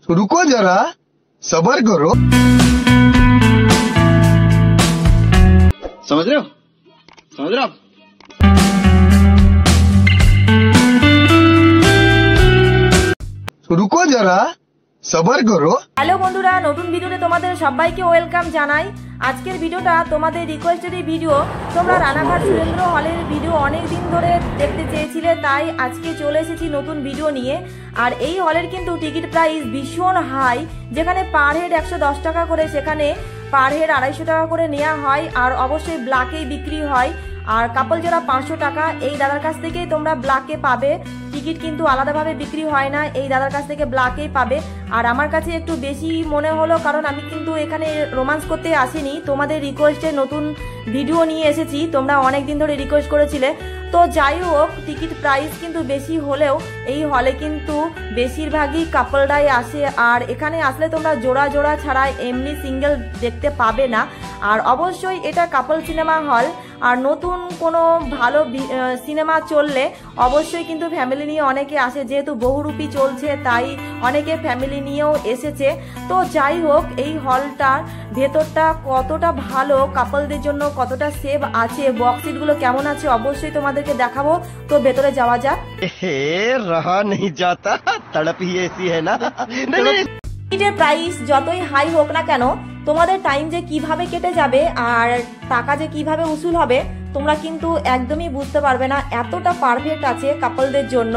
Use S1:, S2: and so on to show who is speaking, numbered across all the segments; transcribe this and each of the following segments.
S1: रुको जरा, सबर करो। समझ रहे हो? समझ रहे हो? रुको जरा, सबर करो।
S2: হ্যালো বন্ধুরা, নতুন ভিডিওতে তোমাদের সবাইকে ওয়েলকাম জানাই। আজকের ভিডিওটা তোমাদের রিকোয়েস্টেডই ভিডিও। তোমরা রানাঘাট সুরেন্দ্র হলের ভিডিও অনেক দিন ধরে দেখতে চেয়েছিলে, তাই আজকে চলে এসেছি নতুন ভিডিও নিয়ে। আর এই হলের কিন্তু টিকিট প্রাইস ভীষণ হাই, যেখানে পার হেড 110 টাকা করে, সেখানে পার হেড 250 টাকা করে নেওয়া হয়। আর অবশ্যই ব্ল্যাকেই বিক্রি হয়। আর কাপল জোড়া 500 টাকা। এই দাদার কাছ থেকেই তোমরা ব্ল্যাকে পাবে, টিকিট কিন্তু আলাদাভাবে বিক্রি হয় না, এই দাদার কাছ থেকে ব্ল্যাকেই পাবে। আর আমার কাছে একটু বেশি মনে হলো, কারণ আমি কিন্তু এখানে রোমান্স করতে আসিনি, তোমাদের রিকোয়েস্টে নতুন ভিডিও নিয়ে এসেছি। তোমরা অনেক দিন ধরে রিকোয়েস্ট করেছিলে। তো যাই হোক, টিকিট প্রাইস কিন্তু বেশি হলেও এই হলে কিন্তু বেশিরভাগই কাপলরাই আসে। আর এখানে আসলে তোমরা জোড়া জোড়া ছাড়া এমনি সিঙ্গেল দেখতে পাবে না। আর অবশ্যই এটা কাপল সিনেমা হল। আর নতুন কোনো ভালো সিনেমা চললে অবশ্যই কিন্তু ফ্যামিলি নিয়ে অনেকে আসে, যেহেতু বহুরূপী চলছে তাই অনেকে ফ্যামিলি নিয়েও এসেছে। তো যাই হোক, এই হলটার ভেতরটা কতটা ভালো, কাপলদের জন্য কতটা সেভ আছে, বক্স সিটগুলো কেমন আছে অবশ্যই তোমাদেরকে দেখাবো। তো ভেতরে যাওয়া যাক।
S1: रहा नहीं जाता, तड़प ही ऐसी है ना।
S2: টিকিটের প্রাইস যতই হাই হোক না কেন, তোমাদের টাইম যে কিভাবে কেটে যাবে আর টাকা যে কিভাবে উসুল হবে তোমরা কিন্তু একদমই বুঝতে পারবে না। এতটা পারফেক্ট আছে কাপলদের জন্য।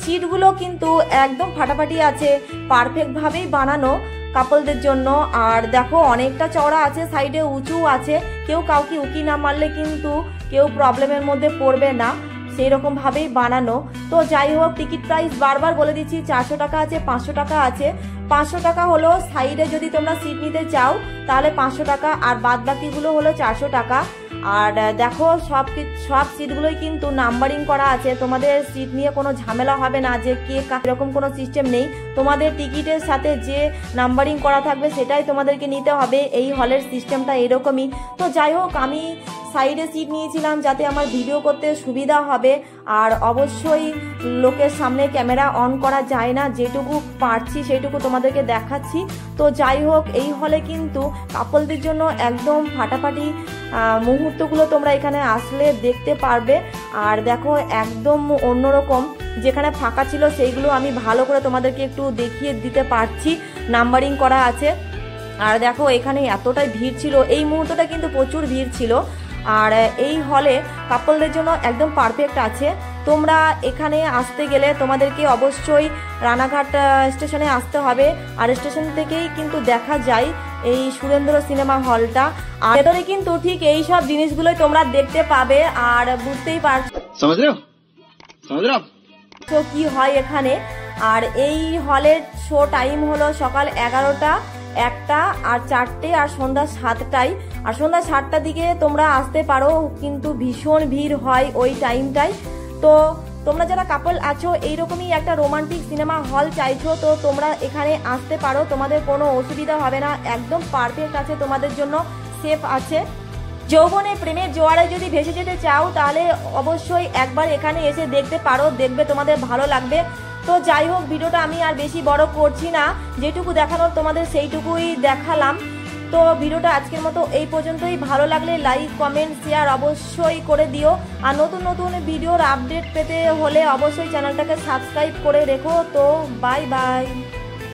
S2: সিটগুলো কিন্তু একদম ফাটাফাটি আছে, পারফেক্ট ভাবেই বানানো কাপলদের জন্য। আর দেখো অনেকটা চওড়া আছে, সাইডে উঁচু আছে, কেউ কাউকে উকি না মারলে কিন্তু কেউ প্রবলেমের মধ্যে পড়বে না, সেই রকম ভাবেই বানানো। তো যাই হোক, টিকিট প্রাইস বারবার বলে দিচ্ছি, 400 টাকা আছে, 500 টাকা আছে। 500 টাকা হলো সাইডে যদি তোমরা সিট নিতে চাও তাহলে 500 টাকা, আর বাদ বাকিগুলো হলো 400 টাকা। আর দেখো সব সিটগুলোই কিন্তু নাম্বারিং করা আছে, তোমাদের সিট নিয়ে কোনো ঝামেলা হবে না যে কে এরকম কোনো সিস্টেম নেই। তোমাদের টিকিটের সাথে যে নাম্বারিং করা থাকবে সেটাই তোমাদেরকে নিতে হবে। এই হলের সিস্টেমটা এরকমই। তো যাই হোক, আমি সাইডে সিট নিয়েছিলাম যাতে আমার ভিডিও করতে সুবিধা হবে। আর অবশ্যই লোকের সামনে ক্যামেরা অন করা যায় না, যেটুকু পারছি সেইটুকু তোমাদেরকে দেখাচ্ছি। তো যাই হোক, এই হলে কিন্তু কাপলদের জন্য একদম ফাটাফাটি মুহূর্তগুলো তোমরা এখানে আসলে দেখতে পারবে। আর দেখো একদম অন্যরকম, যেখানে ফাঁকা ছিল সেইগুলো আমি ভালো করে তোমাদেরকে একটু দেখিয়ে দিতে পারছি, নাম্বারিং করা আছে। আর দেখো এখানে এতটাই ভিড় ছিল, এই মুহূর্তটা কিন্তু প্রচুর ভিড় ছিল। আর এই হলে কাপলদের জন্য একদম পারফেক্ট আছে। তোমরা এখানে আসতে গেলে তোমাদেরকে অবশ্যই রানাঘাট স্টেশনে আসতে হবে। আর স্টেশন থেকেই কিন্তু দেখা যায় এই সুরেন্দ্র সিনেমা হলটা। আর ভেতরে কিন্তু ঠিক এই সব জিনিসগুলোই তোমরা দেখতে পাবে। আর বুঝতেই পারছো তো কি হয় এখানে। আর এই হলের শো টাইম হলো সকাল 11টা, 1টা আর 4টে, আর সন্ধ্যা 7টায়। আর সন্ধ্যা 7টার দিকে তোমরা আসতে পারো, কিন্তু ভীষণ ভিড় হয় ওই টাইমটায়। তো তোমরা যারা কাপল আছো, এইরকমই একটা রোমান্টিক সিনেমা হল চাইছো, তো তোমরা এখানে আসতে পারো, তোমাদের কোনো অসুবিধা হবে না, একদম পারফেক্ট আছে তোমাদের জন্য, সেফ আছে। যৌবনে প্রেমের জোয়ারে যদি ভেসে যেতে চাও তাহলে অবশ্যই একবার এখানে এসে দেখতে পারো, দেখবে তোমাদের ভালো লাগবে। তো যাই হোক, ভিডিওটা আমি আর বেশি বড় করছি না, যেটুকু দেখানোর তোমাদের সেইটুকুই দেখালাম। তো ভিডিওটা আজকের মতো এই পর্যন্তই। ভালো লাগলে লাইক, কমেন্ট, শেয়ার অবশ্যই করে দিও। আর নতুন নতুন ভিডিওর আপডেট পেতে হলে অবশ্যই চ্যানেলটাকে সাবস্ক্রাইব করে রেখো। তো বাই বাই।